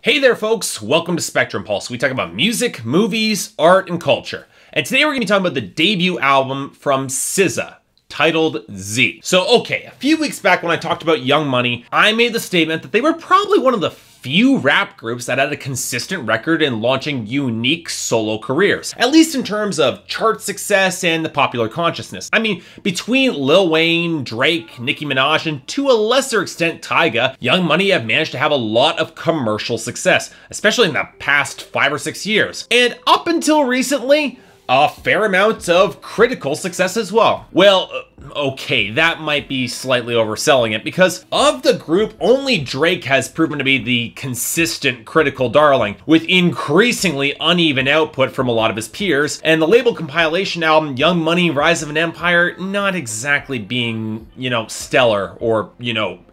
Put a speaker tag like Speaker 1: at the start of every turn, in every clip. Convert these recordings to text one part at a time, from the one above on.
Speaker 1: Hey there folks, welcome to Spectrum Pulse. We talk about music, movies, art, and culture. And today we're going to be talking about the debut album from SZA, titled Z. So okay, a few weeks back when I talked about Young Money, I made the statement that they were probably one of the few rap groups that had a consistent record in launching unique solo careers, at least in terms of chart success and the popular consciousness. I mean, between Lil Wayne, Drake, Nicki Minaj, and to a lesser extent Tyga, Young Money have managed to have a lot of commercial success, especially in the past 5 or 6 years. And up until recently, a fair amount of critical success as well. Well, okay, that might be slightly overselling it, because of the group, only Drake has proven to be the consistent critical darling, with increasingly uneven output from a lot of his peers, and the label compilation album Young Money, Rise of an Empire not exactly being, stellar or,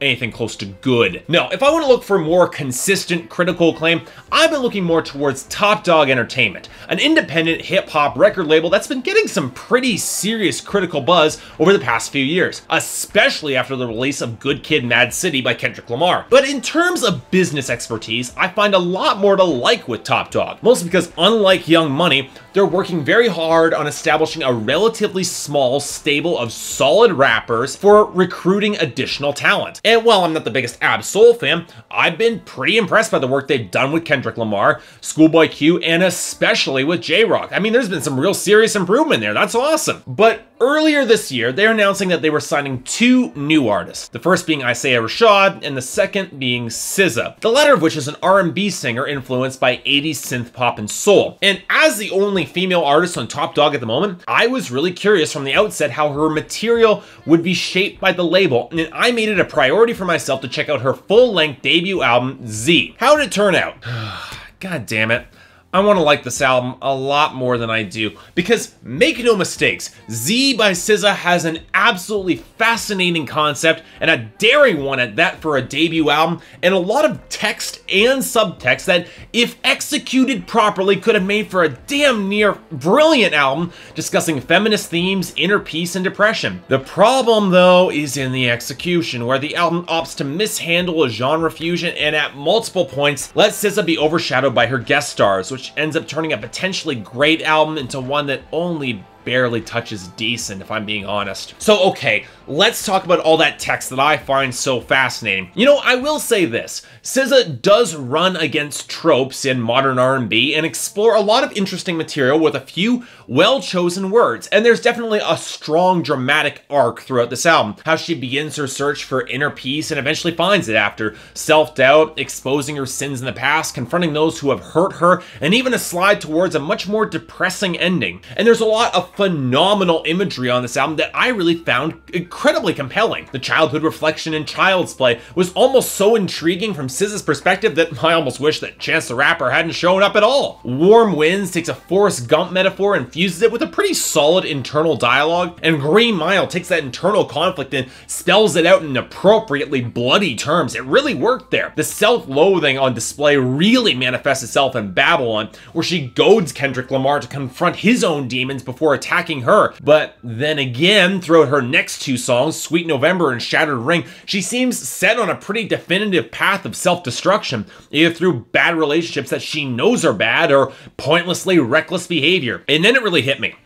Speaker 1: anything close to good. No, if I want to look for more consistent critical acclaim, I've been looking more towards Top Dog Entertainment, an independent hip-hop record label that's been getting some pretty serious critical buzz over the past few years, especially after the release of Good Kid, Mad City by Kendrick Lamar. But in terms of business expertise, I find a lot more to like with Top Dog, mostly because unlike Young Money, they're working very hard on establishing a relatively small stable of solid rappers for recruiting additional talent. And while I'm not the biggest Ab Soul fan, I've been pretty impressed by the work they've done with Kendrick Lamar, Schoolboy Q, and especially with J-Rock. I mean, there's been some real serious improvement there. That's awesome. But earlier this year, they're announcing that they were signing 2 new artists. The first being Isaiah Rashad, and the second being SZA. The latter of which is an R&B singer influenced by 80s synth pop and soul. And as the only female artist on Top Dog at the moment, I was really curious from the outset how her material would be shaped by the label, and I made it a priority for myself to check out her full-length debut album, Z. How did it turn out? God damn it. I want to like this album a lot more than I do, because make no mistakes, Z by SZA has an absolutely fascinating concept, and a daring one at that for a debut album, and a lot of text and subtext that, if executed properly, could have made for a damn near brilliant album discussing feminist themes, inner peace, and depression. The problem, though, is in the execution, where the album opts to mishandle a genre fusion and at multiple points let SZA be overshadowed by her guest stars, which ends up turning a potentially great album into one that only barely touches decent, if I'm being honest. So okay, let's talk about all that text that I find so fascinating. I will say this, SZA does run against tropes in modern R&B and explore a lot of interesting material with a few well-chosen words, and there's definitely a strong dramatic arc throughout this album. How she begins her search for inner peace and eventually finds it after self-doubt, exposing her sins in the past, confronting those who have hurt her, and even a slide towards a much more depressing ending. And there's a lot of phenomenal imagery on this album that I really found incredibly compelling. The childhood reflection in Child's Play was almost so intriguing from SZA's perspective that I almost wish that Chance the Rapper hadn't shown up at all. Warm Winds takes a Forrest Gump metaphor and fuses it with a pretty solid internal dialogue, and Green Mile takes that internal conflict and spells it out in appropriately bloody terms. It really worked there. The self-loathing on display really manifests itself in Babylon, where she goads Kendrick Lamar to confront his own demons before attacking her. But then again, throughout her next 2 songs, Sweet November and Shattered Ring, she seems set on a pretty definitive path of self-destruction, either through bad relationships that she knows are bad or pointlessly reckless behavior. And then it really hit me.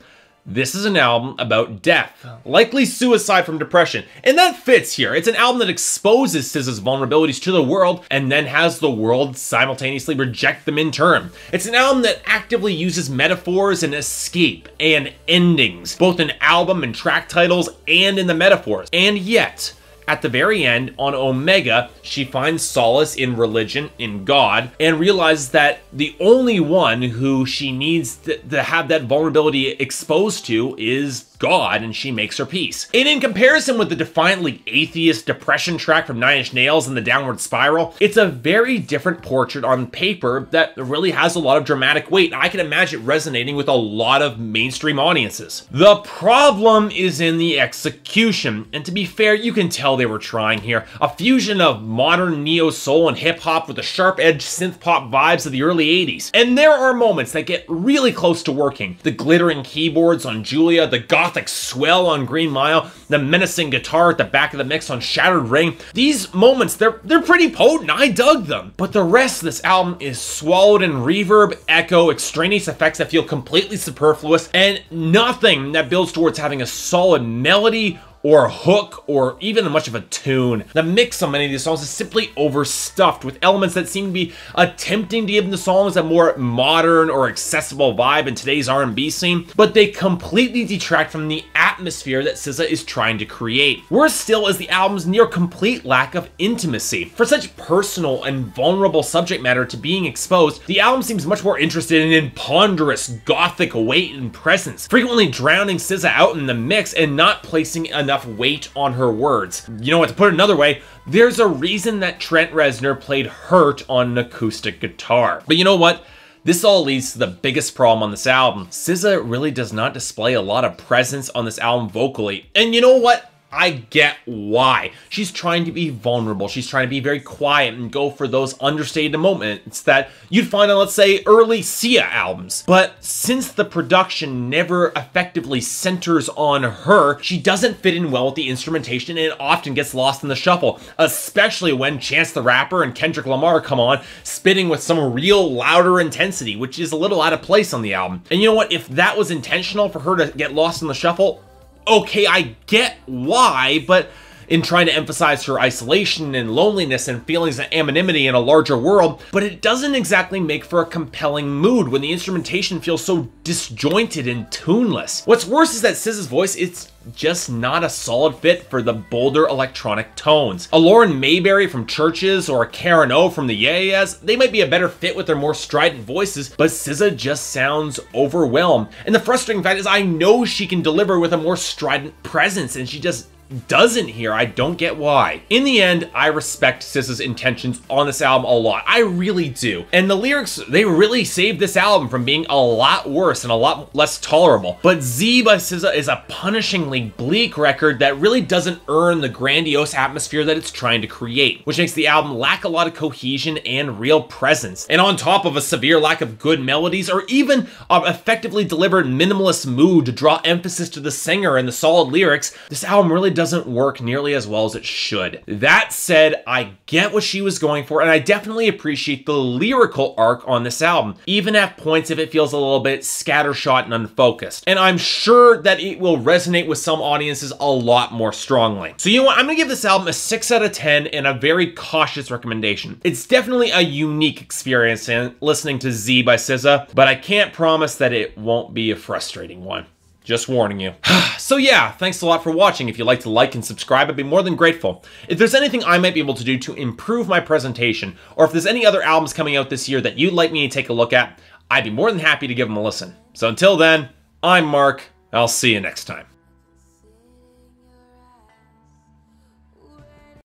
Speaker 1: This is an album about death, likely suicide from depression, and that fits here. It's an album that exposes SZA's vulnerabilities to the world and then has the world simultaneously reject them in turn. It's an album that actively uses metaphors and escape and endings, both in album and track titles and in the metaphors. And yet, at the very end, on Omega, she finds solace in religion, in God, and realizes that the only one who she needs to have that vulnerability exposed to is God, and she makes her peace. And in comparison with the defiantly atheist depression track from 9 Inch Nails and the Downward Spiral, it's a very different portrait on paper that really has a lot of dramatic weight. I can imagine it resonating with a lot of mainstream audiences. The problem is in the execution, and to be fair, you can tell they were trying here. A fusion of modern neo-soul and hip-hop with the sharp-edged synth-pop vibes of the early 80s. And there are moments that get really close to working. The glittering keyboards on Julia, the gospel gothic swell on Green Mile, the menacing guitar at the back of the mix on Shattered Ring. These moments, they're pretty potent. I dug them. But the rest of this album is swallowed in reverb, echo, extraneous effects that feel completely superfluous, and nothing that builds towards having a solid melody or a hook, or even much of a tune. The mix on many of these songs is simply overstuffed with elements that seem to be attempting to give the songs a more modern or accessible vibe in today's R&B scene, but they completely detract from the atmosphere that SZA is trying to create. Worse still is the album's near complete lack of intimacy. For such personal and vulnerable subject matter to being exposed, the album seems much more interested in ponderous gothic weight and presence, frequently drowning SZA out in the mix and not placing enough weight on her words. You know what, to put it another way, there's a reason that Trent Reznor played Hurt on an acoustic guitar. But you know what? This all leads to the biggest problem on this album. SZA really does not display a lot of presence on this album vocally. And you know what? I get why. She's trying to be vulnerable. She's trying to be very quiet and go for those understated moments that you'd find on, let's say, early SZA albums. But since the production never effectively centers on her, she doesn't fit in well with the instrumentation and it often gets lost in the shuffle, especially when Chance the Rapper and Kendrick Lamar come on, spitting with some real louder intensity, which is a little out of place on the album. And you know what? If that was intentional for her to get lost in the shuffle, okay, I get why, but in trying to emphasize her isolation and loneliness and feelings of anonymity in a larger world, but it doesn't exactly make for a compelling mood when the instrumentation feels so disjointed and tuneless. What's worse is that SZA's voice, it's just not a solid fit for the bolder electronic tones. A Lauren Mayberry from Churches or a Karen O from the Yeah-Yeahs, they might be a better fit with their more strident voices, but SZA just sounds overwhelmed. And the frustrating fact is I know she can deliver with a more strident presence, and she just doesn't here. I don't get why. In the end, I respect SZA's intentions on this album a lot. I really do. And the lyrics, they really saved this album from being a lot worse and a lot less tolerable. But Z by SZA is a punishingly bleak record that really doesn't earn the grandiose atmosphere that it's trying to create, which makes the album lack a lot of cohesion and real presence. And on top of a severe lack of good melodies or even an effectively delivered minimalist mood to draw emphasis to the singer and the solid lyrics, this album really doesn't work nearly as well as it should. That said, I get what she was going for, and I definitely appreciate the lyrical arc on this album, even at points if it feels a little bit scattershot and unfocused. And I'm sure that it will resonate with some audiences a lot more strongly. So you know what, I'm gonna give this album a 6 out of 10 and a very cautious recommendation. It's definitely a unique experience in listening to Z by SZA, but I can't promise that it won't be a frustrating one. Just warning you. So yeah, thanks a lot for watching. If you'd like to like and subscribe, I'd be more than grateful. If there's anything I might be able to do to improve my presentation, or if there's any other albums coming out this year that you'd like me to take a look at, I'd be more than happy to give them a listen. So until then, I'm Mark. I'll see you next time.